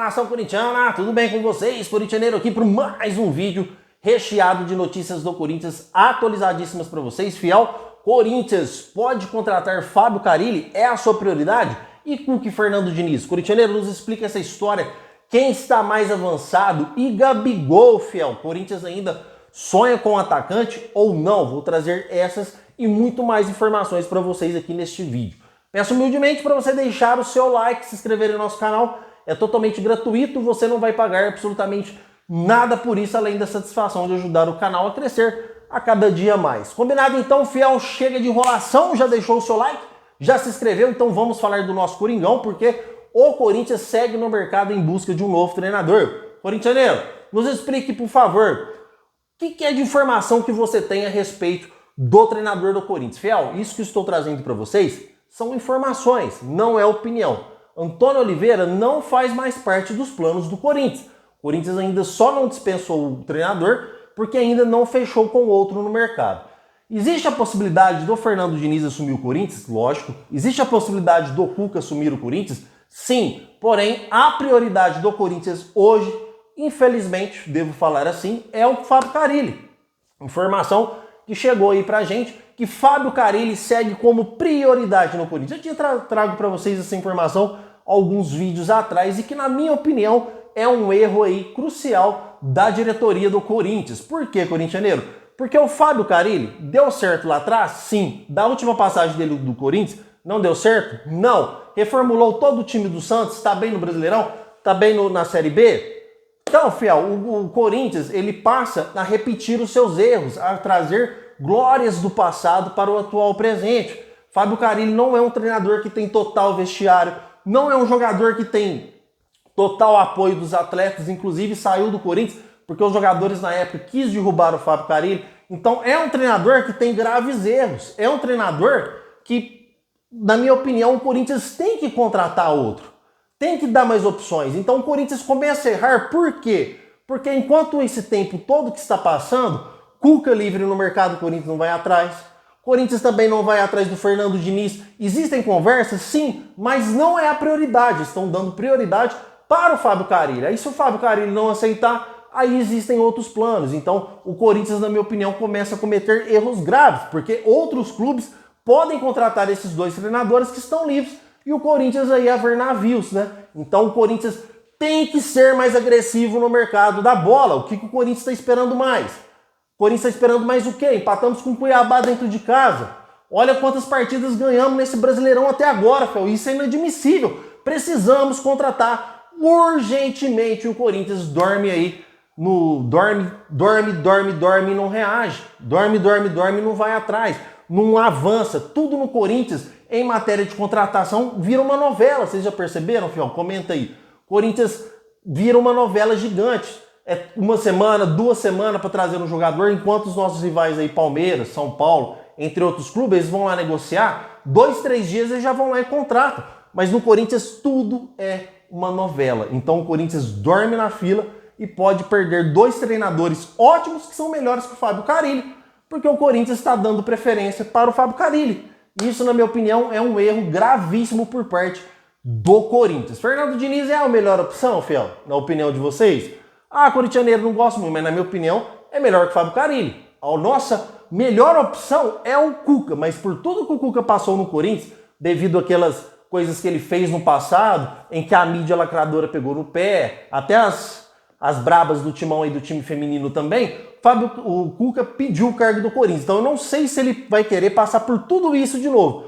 nação corintiana, tudo bem com vocês? Corintianeiro aqui para mais um vídeo recheado de notícias do Corinthians atualizadíssimas para vocês. Fiel, Corinthians pode contratar Fábio Carille? É a sua prioridade? E Cuca e Fernando Diniz? Corintianeiro, nos explica essa história. Quem está mais avançado? E Gabigol, fiel, Corinthians ainda sonha com o atacante ou não? Vou trazer essas e muito mais informações para vocês aqui neste vídeo. Peço humildemente para você deixar o seu like, se inscrever no nosso canal. É totalmente gratuito, você não vai pagar absolutamente nada por isso, além da satisfação de ajudar o canal a crescer a cada dia mais. Combinado então, fiel? Chega de enrolação, já deixou o seu like? Já se inscreveu? Então vamos falar do nosso Coringão, porque o Corinthians segue no mercado em busca de um novo treinador. Corintianeiro, nos explique, por favor, o que é de informação que você tem a respeito do treinador do Corinthians. Fiel, isso que estou trazendo para vocês são informações, não é opinião. Antônio Oliveira não faz mais parte dos planos do Corinthians. O Corinthians ainda só não dispensou o treinador porque ainda não fechou com outro no mercado. Existe a possibilidade do Fernando Diniz assumir o Corinthians? Lógico. Existe a possibilidade do Cuca assumir o Corinthians? Sim. Porém, a prioridade do Corinthians hoje, infelizmente, devo falar assim, é o Fábio Carille. Informação que chegou aí pra gente, que Fábio Carille segue como prioridade no Corinthians. Eu tinha trago para vocês essa informação alguns vídeos atrás e que, na minha opinião, é um erro aí crucial da diretoria do Corinthians. Por quê, corintianeiro? Porque o Fábio Carille deu certo lá atrás? Sim. Da última passagem dele do Corinthians, não deu certo? Não. Reformulou todo o time do Santos, está bem no Brasileirão? Está bem na Série B? Então, fiel, o Corinthians ele passa a repetir os seus erros, a trazer glórias do passado para o atual presente. Fábio Carille não é um treinador que tem total vestiário, não é um jogador que tem total apoio dos atletas, inclusive saiu do Corinthians porque os jogadores na época quis derrubar o Fábio Carille. Então é um treinador que tem graves erros, é um treinador que, na minha opinião, o Corinthians tem que contratar outro. Tem que dar mais opções. Então o Corinthians começa a errar. Por quê? Porque enquanto esse tempo todo que está passando, Cuca livre no mercado, o Corinthians não vai atrás. O Corinthians também não vai atrás do Fernando Diniz. Existem conversas? Sim, mas não é a prioridade. Estão dando prioridade para o Fábio Carille. Aí se o Fábio Carille não aceitar, aí existem outros planos. Então o Corinthians, na minha opinião, começa a cometer erros graves, porque outros clubes podem contratar esses dois treinadores que estão livres e o Corinthians aí a ver navios, né? Então o Corinthians tem que ser mais agressivo no mercado da bola. O que o Corinthians está esperando mais? O Corinthians está esperando mais o quê? Empatamos com o Cuiabá dentro de casa. Olha quantas partidas ganhamos nesse Brasileirão até agora, Fel. Isso é inadmissível. Precisamos contratar urgentemente. O Corinthians dorme aí no dorme e não reage. Dorme e não vai atrás. Não avança. Tudo no Corinthians, em matéria de contratação, vira uma novela. Vocês já perceberam, Fiel? Comenta aí. Corinthians vira uma novela gigante. É uma semana, 2 semanas para trazer um jogador, enquanto os nossos rivais aí, Palmeiras, São Paulo, entre outros clubes, eles vão lá negociar, 2, 3 dias eles já vão lá e contratam. Mas no Corinthians tudo é uma novela. Então o Corinthians dorme na fila e pode perder 2 treinadores ótimos que são melhores que o Fábio Carille, porque o Corinthians está dando preferência para o Fábio Carille. Isso, na minha opinião, é um erro gravíssimo por parte do Corinthians. Fernando Diniz é a melhor opção, fiel? Na opinião de vocês? Ah, corintianeiro, não gosto muito, mas na minha opinião é melhor que o Fábio Carille. A nossa melhor opção é o Cuca, mas por tudo que o Cuca passou no Corinthians, devido àquelas coisas que ele fez no passado, em que a mídia lacradora pegou no pé, até as brabas do timão aí do time feminino também, o Cuca pediu o cargo do Corinthians. Então eu não sei se ele vai querer passar por tudo isso de novo.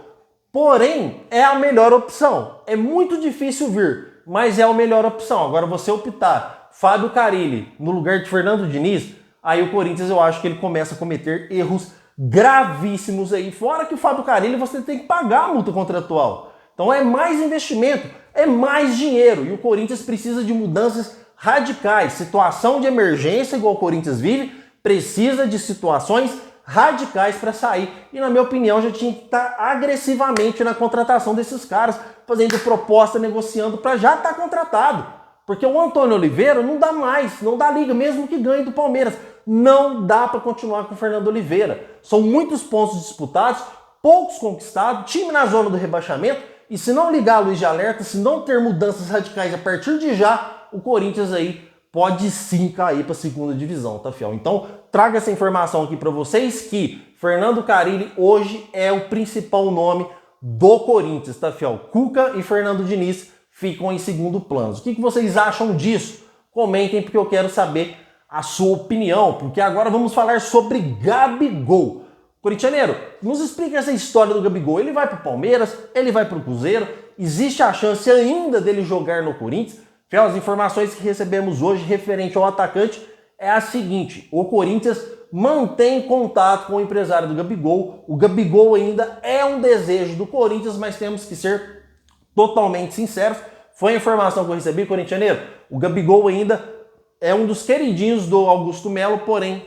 Porém, é a melhor opção. É muito difícil vir, mas é a melhor opção. Agora você optar Fábio Carille no lugar de Fernando Diniz, aí o Corinthians eu acho que ele começa a cometer erros gravíssimos aí. Fora que o Fábio Carille você tem que pagar a multa contratual. Então é mais investimento, é mais dinheiro. E o Corinthians precisa de mudanças radicais. Situação de emergência, igual o Corinthians vive, precisa de situações radicais para sair. E na minha opinião já tinha que estar agressivamente na contratação desses caras, fazendo proposta, negociando para já estar contratado. Porque o Antônio Oliveira não dá mais, não dá liga, mesmo que ganhe do Palmeiras. Não dá para continuar com o Fernando Oliveira. São muitos pontos disputados, poucos conquistados, time na zona do rebaixamento, E se não ligar a luz de alerta, se não ter mudanças radicais a partir de já, o Corinthians aí pode sim cair para a segunda divisão, tá, fiel? Então, traga essa informação aqui para vocês que Fernando Carille hoje é o principal nome do Corinthians, tá, fiel? Cuca e Fernando Diniz ficam em segundo plano. O que vocês acham disso? Comentem, porque eu quero saber a sua opinião, porque agora vamos falar sobre Gabigol. Corintianeiro, nos explica essa história do Gabigol. Ele vai para o Palmeiras, ele vai para o Cruzeiro, existe a chance ainda dele jogar no Corinthians? Fiel, as informações que recebemos hoje referente ao atacante é a seguinte: o Corinthians mantém contato com o empresário do Gabigol. O Gabigol ainda é um desejo do Corinthians, mas temos que ser totalmente sinceros. Foi a informação que eu recebi, corintianeiro. O Gabigol ainda é um dos queridinhos do Augusto Melo, porém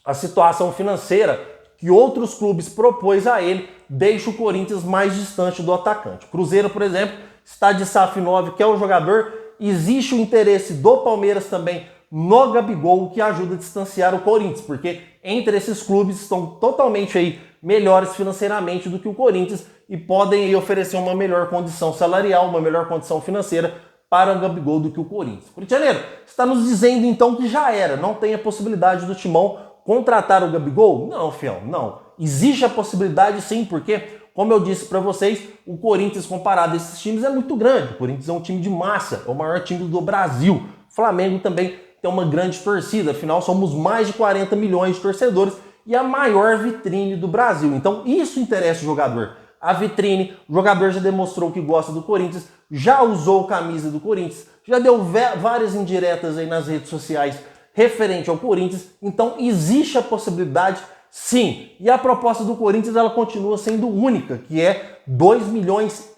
a situação financeira que outros clubes propôs a ele deixa o Corinthians mais distante do atacante. O Cruzeiro, por exemplo, está de SAF 9, que é o jogador. Existe o interesse do Palmeiras também no Gabigol, o que ajuda a distanciar o Corinthians, porque entre esses clubes estão totalmente aí melhores financeiramente do que o Corinthians e podem aí oferecer uma melhor condição salarial, uma melhor condição financeira para o Gabigol do que o Corinthians. Corintianeiro, está nos dizendo então que já era, não tem a possibilidade do Timão contratar o Gabigol? Não, fiel, não. Existe a possibilidade sim, porque, como eu disse para vocês, o Corinthians comparado a esses times é muito grande. O Corinthians é um time de massa, é o maior time do Brasil. O Flamengo também tem uma grande torcida, afinal somos mais de 40 milhões de torcedores e a maior vitrine do Brasil. Então isso interessa o jogador. A vitrine, o jogador já demonstrou que gosta do Corinthians, já usou camisa do Corinthians, já deu várias indiretas aí nas redes sociais referente ao Corinthians, então existe a possibilidade sim. E a proposta do Corinthians ela continua sendo única, que é 2,5 milhões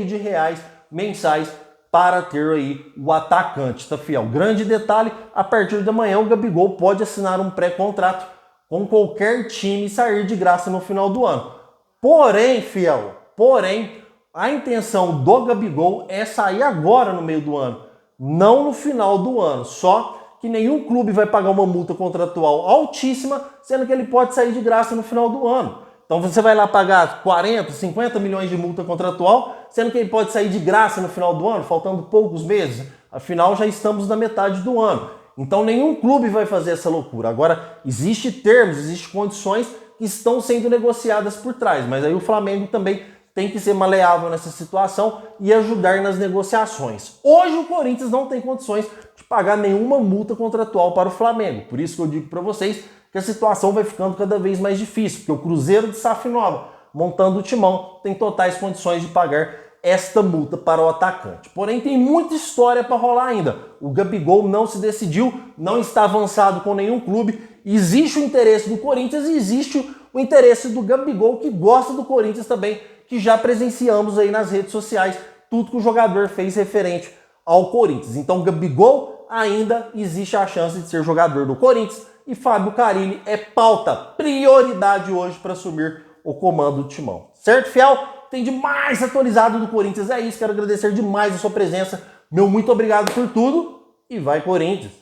de reais mensais para ter aí o atacante, tá, fiel? Grande detalhe, a partir de amanhã o Gabigol pode assinar um pré-contrato com qualquer time e sair de graça no final do ano. Porém, fiel, a intenção do Gabigol é sair agora no meio do ano, não no final do ano, só que nenhum clube vai pagar uma multa contratual altíssima, sendo que ele pode sair de graça no final do ano. Então você vai lá pagar 40, 50 milhões de multa contratual, sendo que ele pode sair de graça no final do ano, faltando poucos meses. Afinal, já estamos na metade do ano. Então nenhum clube vai fazer essa loucura. Agora, existe termos, existe condições que estão sendo negociadas por trás, mas aí o Flamengo também tem que ser maleável nessa situação e ajudar nas negociações. Hoje o Corinthians não tem condições de pagar nenhuma multa contratual para o Flamengo. Por isso que eu digo para vocês que a situação vai ficando cada vez mais difícil, porque o Cruzeiro de SAF Nova, montando o timão, tem totais condições de pagar esta multa para o atacante. Porém, tem muita história para rolar ainda. O Gabigol não se decidiu, não está avançado com nenhum clube. Existe o interesse do Corinthians e existe o interesse do Gabigol, que gosta do Corinthians também, que já presenciamos aí nas redes sociais tudo que o jogador fez referente ao Corinthians. Então, Gabigol ainda existe a chance de ser jogador do Corinthians e Fábio Carille é pauta, prioridade hoje para assumir o comando do timão. Certo, fiel? Tem de mais atualizado do Corinthians, é isso. Quero agradecer demais a sua presença. Meu muito obrigado por tudo e vai Corinthians!